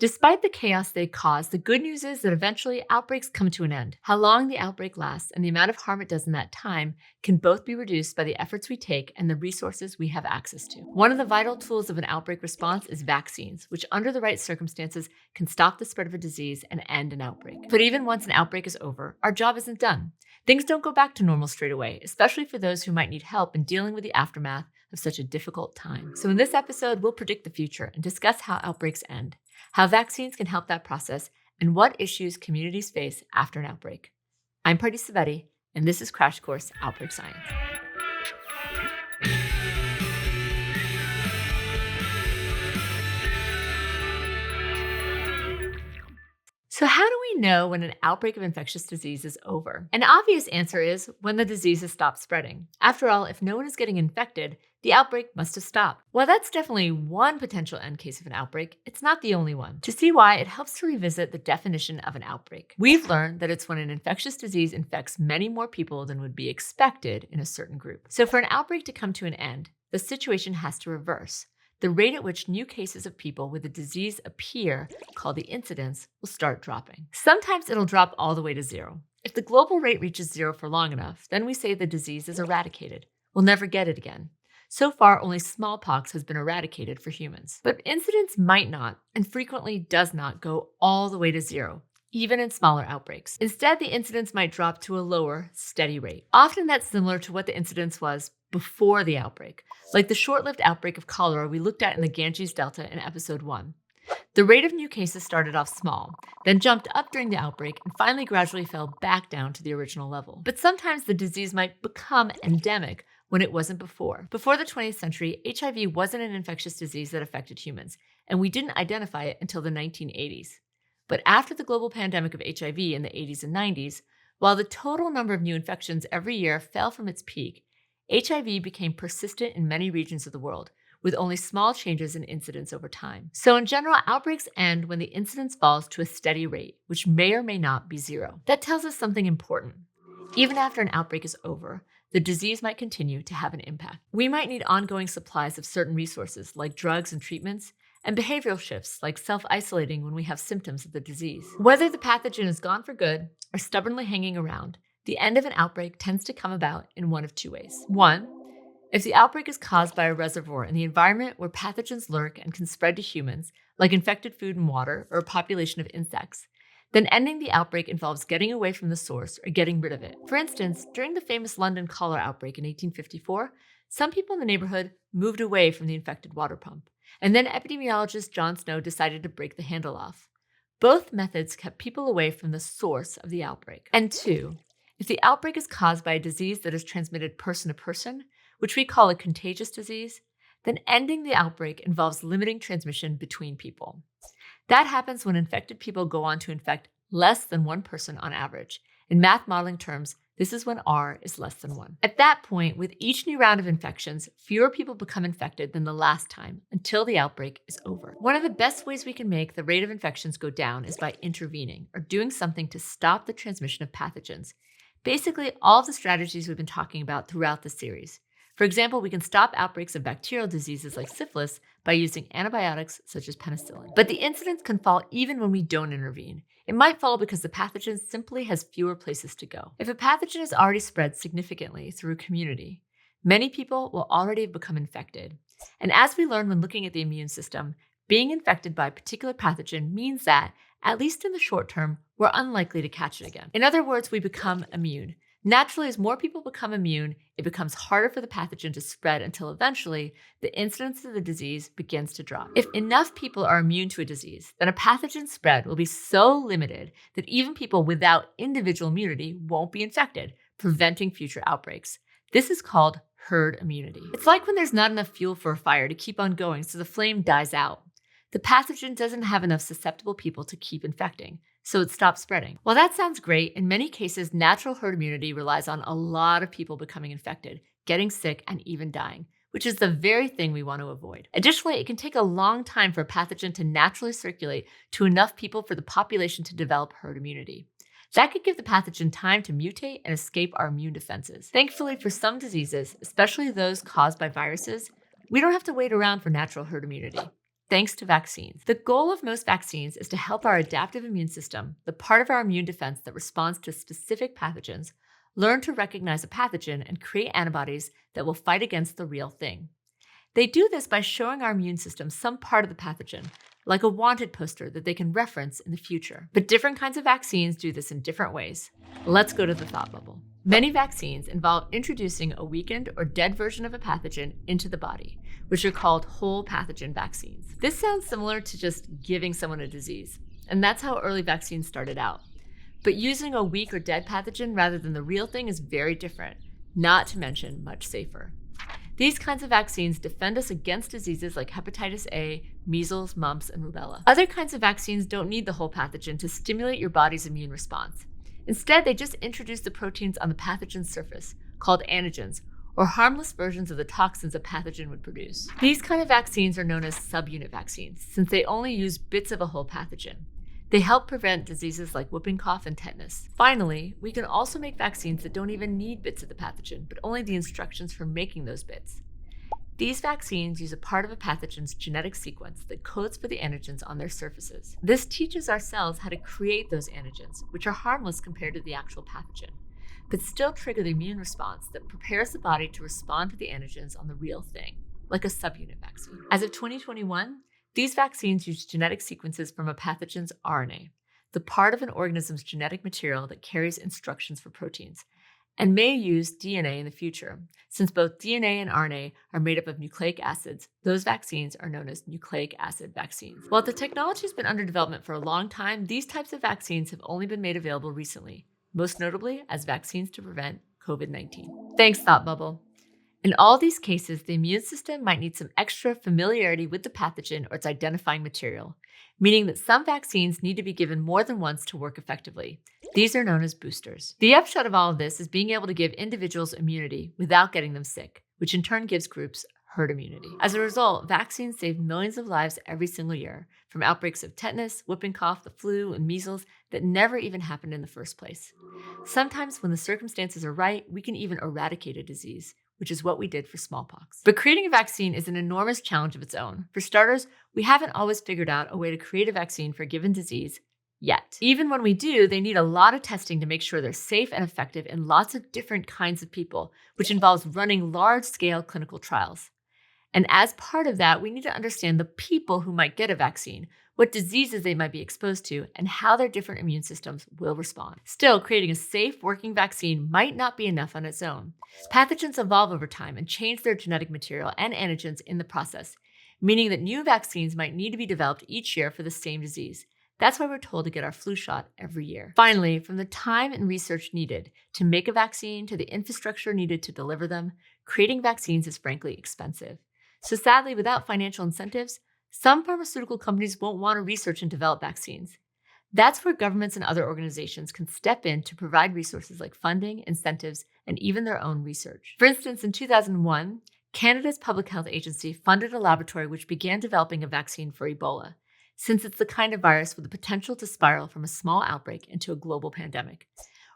Despite the chaos they cause, the good news is that eventually outbreaks come to an end. How long the outbreak lasts and the amount of harm it does in that time can both be reduced by the efforts we take and the resources we have access to. One of the vital tools of an outbreak response is vaccines, which under the right circumstances can stop the spread of a disease and end an outbreak. But even once an outbreak is over, our job isn't done. Things don't go back to normal straight away, especially for those who might need help in dealing with the aftermath of such a difficult time. So in this episode, we'll predict the future and discuss how outbreaks end, how vaccines can help that process, and what issues communities face after an outbreak. I'm Pardeep Savedi, and this is Crash Course Outbreak Science. So how do we know when an outbreak of infectious disease is over? An obvious answer is when the disease has stopped spreading. After all, if no one is getting infected, the outbreak must have stopped. While that's definitely one potential end case of an outbreak, it's not the only one. To see why, it helps to revisit the definition of an outbreak. We've learned that it's when an infectious disease infects many more people than would be expected in a certain group. So for an outbreak to come to an end, the situation has to reverse. The rate at which new cases of people with the disease appear, called the incidence, will start dropping. Sometimes it'll drop all the way to zero. If the global rate reaches zero for long enough, then we say the disease is eradicated. We'll never get it again. So far, only smallpox has been eradicated for humans. But incidence might not, and frequently does not, go all the way to zero, even in smaller outbreaks. Instead, the incidence might drop to a lower, steady rate. Often that's similar to what the incidence was before the outbreak, like the short-lived outbreak of cholera we looked at in the Ganges Delta in episode 1. The rate of new cases started off small, then jumped up during the outbreak, and finally gradually fell back down to the original level. But sometimes the disease might become endemic when it wasn't before. Before the 20th century, HIV wasn't an infectious disease that affected humans, and we didn't identify it until the 1980s. But after the global pandemic of HIV in the 80s and 90s, while the total number of new infections every year fell from its peak, HIV became persistent in many regions of the world, with only small changes in incidence over time. So in general, outbreaks end when the incidence falls to a steady rate, which may or may not be zero. That tells us something important. Even after an outbreak is over, the disease might continue to have an impact. We might need ongoing supplies of certain resources, like drugs and treatments, and behavioral shifts, like self-isolating when we have symptoms of the disease. Whether the pathogen is gone for good or stubbornly hanging around, the end of an outbreak tends to come about in one of two ways. One, if the outbreak is caused by a reservoir in the environment where pathogens lurk and can spread to humans, like infected food and water or a population of insects, then ending the outbreak involves getting away from the source or getting rid of it. For instance, during the famous London cholera outbreak in 1854, some people in the neighborhood moved away from the infected water pump, and then epidemiologist John Snow decided to break the handle off. Both methods kept people away from the source of the outbreak. And two, if the outbreak is caused by a disease that is transmitted person to person, which we call a contagious disease, then ending the outbreak involves limiting transmission between people. That happens when infected people go on to infect less than one person on average. In math modeling terms, this is when R is less than 1. At that point, with each new round of infections, fewer people become infected than the last time until the outbreak is over. One of the best ways we can make the rate of infections go down is by intervening or doing something to stop the transmission of pathogens. Basically, all of the strategies we've been talking about throughout the series. For example, we can stop outbreaks of bacterial diseases like syphilis by using antibiotics such as penicillin. But the incidence can fall even when we don't intervene. It might fall because the pathogen simply has fewer places to go. If a pathogen has already spread significantly through a community, many people will already have become infected. And as we learned when looking at the immune system, being infected by a particular pathogen means that, at least in the short term, we're unlikely to catch it again. In other words, we become immune. Naturally, as more people become immune, it becomes harder for the pathogen to spread until eventually the incidence of the disease begins to drop. If enough people are immune to a disease, then a pathogen spread will be so limited that even people without individual immunity won't be infected, preventing future outbreaks. This is called herd immunity. It's like when there's not enough fuel for a fire to keep on going, so the flame dies out. The pathogen doesn't have enough susceptible people to keep infecting, so it stops spreading. While that sounds great, in many cases, natural herd immunity relies on a lot of people becoming infected, getting sick, and even dying, which is the very thing we want to avoid. Additionally, it can take a long time for a pathogen to naturally circulate to enough people for the population to develop herd immunity. That could give the pathogen time to mutate and escape our immune defenses. Thankfully, for some diseases, especially those caused by viruses, we don't have to wait around for natural herd immunity. thanks to vaccines. The goal of most vaccines is to help our adaptive immune system, the part of our immune defense that responds to specific pathogens, learn to recognize a pathogen and create antibodies that will fight against the real thing. They do this by showing our immune system some part of the pathogen, like a wanted poster that they can reference in the future. But different kinds of vaccines do this in different ways. Let's go to the thought bubble. Many vaccines involve introducing a weakened or dead version of a pathogen into the body, which are called whole pathogen vaccines. This sounds similar to just giving someone a disease, and that's how early vaccines started out. But using a weak or dead pathogen rather than the real thing is very different, not to mention much safer. These kinds of vaccines defend us against diseases like hepatitis A, measles, mumps, and rubella. Other kinds of vaccines don't need the whole pathogen to stimulate your body's immune response. Instead, they just introduce the proteins on the pathogen's surface, called antigens, or harmless versions of the toxins a pathogen would produce. These kind of vaccines are known as subunit vaccines, since they only use bits of a whole pathogen. They help prevent diseases like whooping cough and tetanus. Finally, we can also make vaccines that don't even need bits of the pathogen, but only the instructions for making those bits. These vaccines use a part of a pathogen's genetic sequence that codes for the antigens on their surfaces. This teaches our cells how to create those antigens, which are harmless compared to the actual pathogen, but still trigger the immune response that prepares the body to respond to the antigens on the real thing, like a subunit vaccine. As of 2021, these vaccines use genetic sequences from a pathogen's RNA, the part of an organism's genetic material that carries instructions for proteins, and may use DNA in the future. Since both DNA and RNA are made up of nucleic acids, those vaccines are known as nucleic acid vaccines. While the technology has been under development for a long time, these types of vaccines have only been made available recently, most notably as vaccines to prevent COVID-19. Thanks, Thought Bubble. In all these cases, the immune system might need some extra familiarity with the pathogen or its identifying material, meaning that some vaccines need to be given more than once to work effectively. These are known as boosters. The upshot of all of this is being able to give individuals immunity without getting them sick, which in turn gives groups herd immunity. As a result, vaccines save millions of lives every single year, from outbreaks of tetanus, whooping cough, the flu, and measles that never even happened in the first place. Sometimes when the circumstances are right, we can even eradicate a disease, which is what we did for smallpox. But creating a vaccine is an enormous challenge of its own. For starters, we haven't always figured out a way to create a vaccine for a given disease yet. Even when we do, they need a lot of testing to make sure they're safe and effective in lots of different kinds of people, which involves running large-scale clinical trials. And as part of that, we need to understand the people who might get a vaccine, what diseases they might be exposed to, and how their different immune systems will respond. Still, creating a safe, working vaccine might not be enough on its own. Pathogens evolve over time and change their genetic material and antigens in the process, meaning that new vaccines might need to be developed each year for the same disease. That's why we're told to get our flu shot every year. Finally, from the time and research needed to make a vaccine to the infrastructure needed to deliver them, creating vaccines is frankly expensive. So sadly, without financial incentives, some pharmaceutical companies won't want to research and develop vaccines. That's where governments and other organizations can step in to provide resources like funding, incentives, and even their own research. For instance, in 2001, Canada's Public Health Agency funded a laboratory which began developing a vaccine for Ebola, since it's the kind of virus with the potential to spiral from a small outbreak into a global pandemic,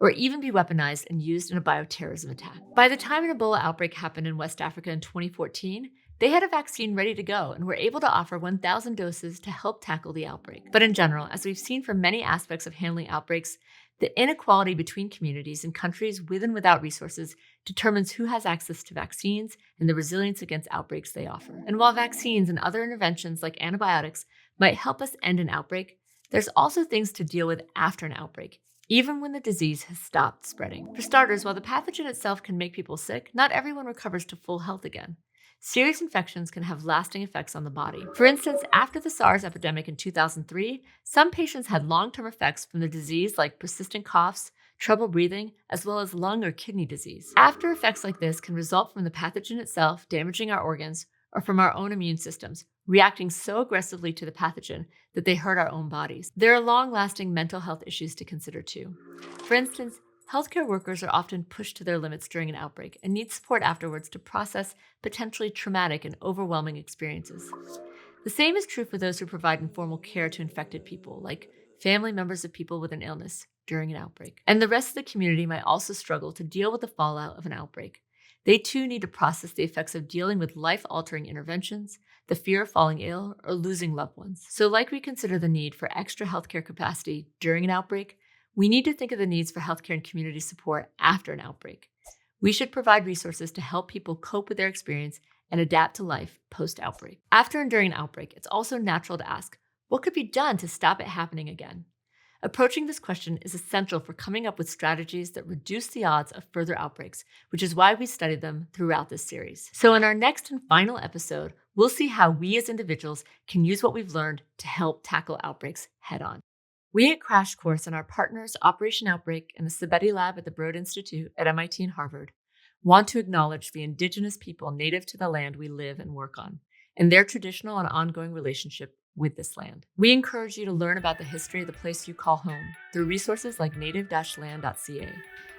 or even be weaponized and used in a bioterrorism attack. By the time an Ebola outbreak happened in West Africa in 2014, they had a vaccine ready to go and were able to offer 1,000 doses to help tackle the outbreak. But in general, as we've seen from many aspects of handling outbreaks, the inequality between communities and countries with and without resources determines who has access to vaccines and the resilience against outbreaks they offer. And while vaccines and other interventions like antibiotics might help us end an outbreak, there's also things to deal with after an outbreak, even when the disease has stopped spreading. For starters, while the pathogen itself can make people sick, not everyone recovers to full health again. Serious infections can have lasting effects on the body. For instance, after the SARS epidemic in 2003, some patients had long-term effects from the disease like persistent coughs, trouble breathing, as well as lung or kidney disease. After effects like this can result from the pathogen itself damaging our organs or from our own immune systems, reacting so aggressively to the pathogen that they hurt our own bodies. There are long-lasting mental health issues to consider too. For instance, healthcare workers are often pushed to their limits during an outbreak and need support afterwards to process potentially traumatic and overwhelming experiences. The same is true for those who provide informal care to infected people, like family members of people with an illness during an outbreak. And the rest of the community might also struggle to deal with the fallout of an outbreak. They too need to process the effects of dealing with life-altering interventions, the fear of falling ill, or losing loved ones. So like we consider the need for extra healthcare capacity during an outbreak, we need to think of the needs for healthcare and community support after an outbreak. We should provide resources to help people cope with their experience and adapt to life post-outbreak. After and during an outbreak, it's also natural to ask, what could be done to stop it happening again? Approaching this question is essential for coming up with strategies that reduce the odds of further outbreaks, which is why we studied them throughout this series. So in our next and final episode, we'll see how we as individuals can use what we've learned to help tackle outbreaks head on. We at Crash Course and our partners, Operation Outbreak and the Sabeti Lab at the Broad Institute at MIT and Harvard, want to acknowledge the indigenous people native to the land we live and work on, and their traditional and ongoing relationship with this land. We encourage you to learn about the history of the place you call home through resources like native-land.ca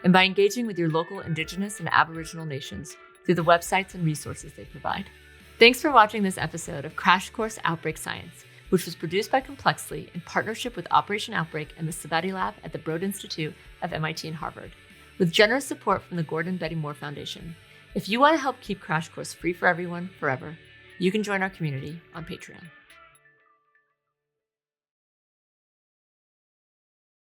and by engaging with your local Indigenous and Aboriginal nations through the websites and resources they provide. Thanks for watching this episode of Crash Course Outbreak Science, which was produced by Complexly in partnership with Operation Outbreak and the Sabeti Lab at the Broad Institute of MIT and Harvard, with generous support from the Gordon Betty Moore Foundation. If you want to help keep Crash Course free for everyone, forever, you can join our community on Patreon.